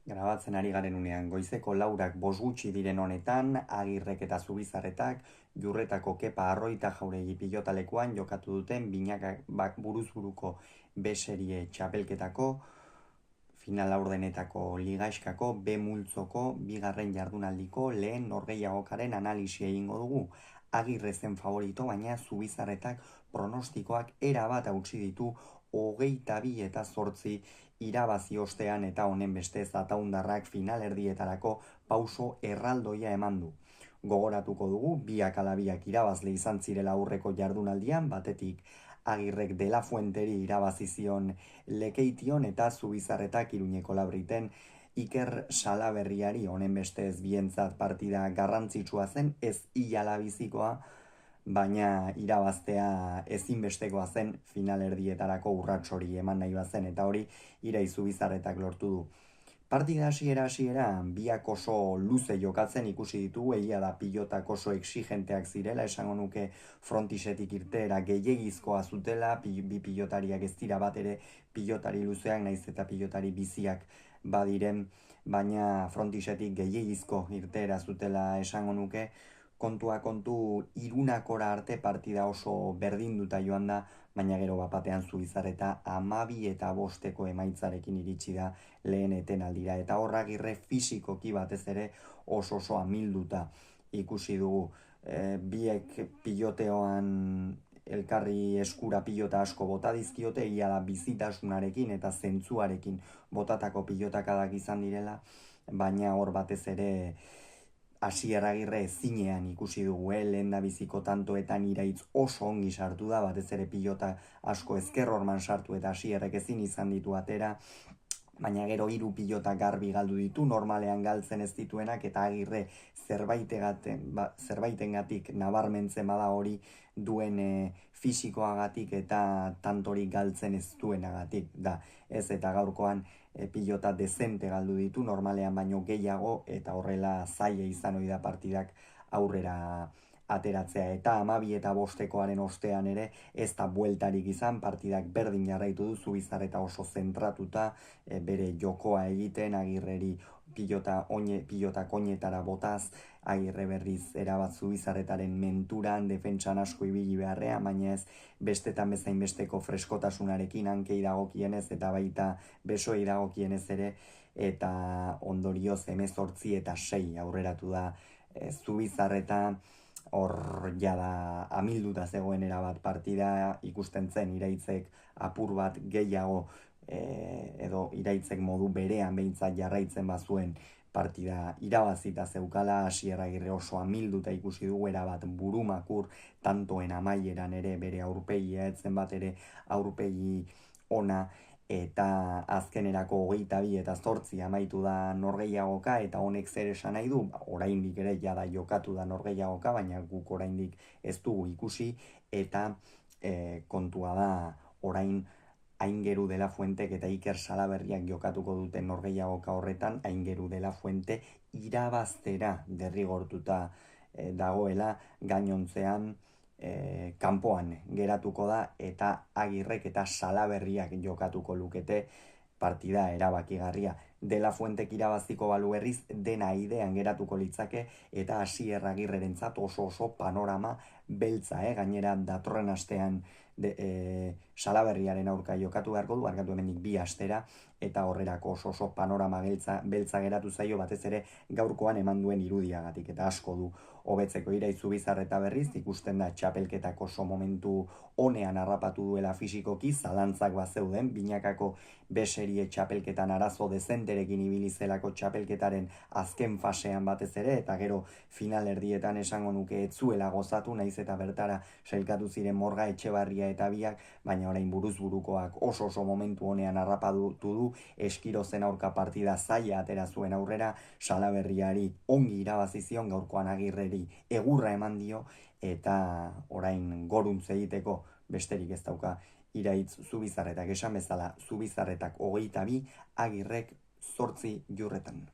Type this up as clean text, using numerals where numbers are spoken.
Grabatzen ari garen unean, goizeko 4:00 bost gutxi diren honetan, Agirrek eta Zubizarretak Jurretako Kepa Arroita Jauregi pilotalekuan jokatu duten binaka buruz-buruko B-serie txapelketako final laurdenetako ligaiskako B-multzoko bigarren jardunaldiko lehen norgehiagokaren analisia egingo dugu. Agirre zen favorito, baina Zubizarretak pronostikoak erabat hautsi ditu 22-8 irabazi ostean eta honen bestez ataundarrak finalerdietarako pauso erraldoia eman du. Gogoratuko dugu, biak ala biak irabazle izan zirela aurreko jardunaldian, batetik Agirrek De La Fuenteri irabazi zion Lekeition eta Zubizarretak Iruñeko Labriten Iker Salaberriari, honen bestez bientzat partida garrantzitsua zen, ez ialabizikoa, baina irabaztea ezinbestekoa zen finalerdietarako urrats hori eman nahi bazen, eta hori Irai Zubizarretak lortu du. Partida hasiera biak oso luze jokatzen ikusi ditugu, egia da pilotak oso exigenteak zirela, esango nuke frontisetik irteera gehiegizkoa zutela, bi pilotariak ez dira bat ere pilotari luzeak, naiz eta pilotari biziak badiren, baina frontisetik gehiegizko irteera zutela esango nuke. Kontua kontu, irunakora arte partida oso berdinduta joan da, baina gero bapatean Zubizarreta 12-5 emaitzarekin iritsi da lehen etenaldira. Eta hor Agirre fisikoki batez ere oso amilduta ikusi dugu. Biek piloteoan elkarri eskura pilota asko bota dizkiote, ia da bizitasunarekin eta zentzuarekin botatako pilotakadak izan direla, baina hor batez ere Asier Agirre ezinean ikusi dugu, lehen da biziko tantoetan Iraitz oso ongi sartu da, batez ere pilota asko ezker horman sartu eta Asierrek ezin izan ditu atera, baina gero 3 pilota garbi galdu ditu, normalean galtzen ez dituenak, eta Agirre zerbaitengatik nabarmentzen bada hori duen fisikoagatik eta tantorik galtzen ez duenagatik da. Ez eta gaurkoan pilota dezente galdu ditu, normalean baino gehiago, eta horrela zaila izan ohi da partidak aurrera ateratzea. Eta 12-5 ostean ere ez da bueltarik izan, partidak berdin jarraitu du, Zubizarreta oso zentratuta, bere jokoa egiten, Agirreri pilota koinetara botaz, Agirre berriz erabat Zubizarretaren menturan, defentsan asko ibili beharrean, baina ez bestetan bezain besteko freskotasunarekin hankei dagokienez eta baita besoei dagokienez ere, eta ondorioz 18-6 aurreratu da Zubizarreta. Hor jada amilduta zegoen erabat partida, ikusten zen Iraitzek apur bat gehiago edo Iraitzek modu berean behintzat jarraitzen bazuen partida irabazita zeukala. Asier Agirre oso amilduta ikusi dugu, erabat burumakur, tantoen amaieran ere bere aurpegia etzen bat ere aurpegi ona, eta azkenerako 22-8 amaitu da norgehiagoka, eta honek zer esan nahi du, oraindik ere jada jokatu da norgehiagoka, baina guk oraindik ez dugu ikusi, eta kontua da orain Aingeru De La Fuentek eta Iker Salaberriak jokatuko duten norgehiagoka horretan, Aingeru De La Fuente irabaztera derrigortuta dagoela, gainontzean kanpoan geratuko da, eta Agirrek eta Salaberriak jokatuko lukete partida erabakigarria. De La Fuentek irabaziko balu berriz dena idean geratuko litzake, eta Asier Agirrerentzat oso panorama beltza, gainera datorren astean Salaberriaren aurka jokatu beharko du, barkatu hemendik 2 astera, eta horrerako oso panorama beltza geratu zaio, batez ere gaurkoan eman duen irudiagatik, eta asko du hobetzeko. Irai Zubizarreta berriz ikusten da txapelketako oso momentu honean harrapatu duela fisikoki, zalantzak bazeuden, binakako B-serie txapelketan arazo dezenterekin ibili zelako txapelketaren azken fasean batez ere, eta gero finalerdietan esango nuke ez zuela gozatu, naiz eta bertara sailkatu ziren Morga, Etxebarria eta biak, baina orain buruz-burukoak oso momentu honean harrapatu du, Eskirozen aurka partida zaila atera zuen aurrera, Salaberriari ongi irabazi zion, gaurkoan Agirreri egurra eman dio, eta orain goruntz egiteko besterik ez dauka Iraitz Zubizarretak. Esan bezala, Zubizarretak 22, Agirrek 8 Jurretan.